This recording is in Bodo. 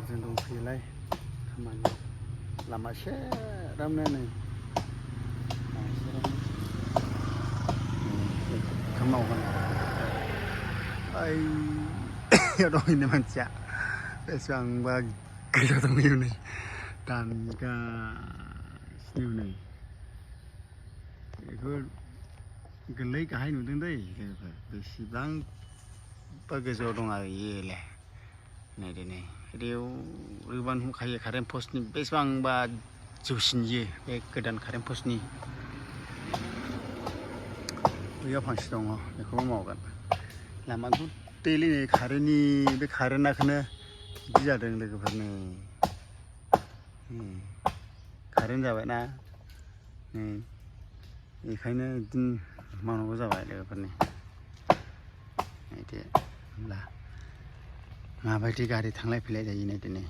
जों दंफैयोलाय खामानि लामा सेरावनो मावगोन ओइ दं इनो मानसिया बेसेबांबा गोजौ दंयो नै दानगासिनो नै बेखौ गोरलै गाहाय नुदों दै लोगोफोर बेसेबांबा गोजौआव दं आरो इयोलाय नै रेव रिबान हुखायो कारेन्ट पस्टनि बेसेबांबा जौसिन इयो बे गोदान कारेन्ट पस्टनि बैयाव फांसे दङ बेखौबो मावगोन लामा गुटेलै नै कारेन्टनि बे कारेन्टआखौनो बिदि जादों लोगोफोर नै कारेन्ट जाबायना नै बेखायनो बिदिनो मावनांगौ जाबाय लोगोफोरनि नायदो होमब्ला माबायदि गारि थांलाय फैलाय जायो नायदो नै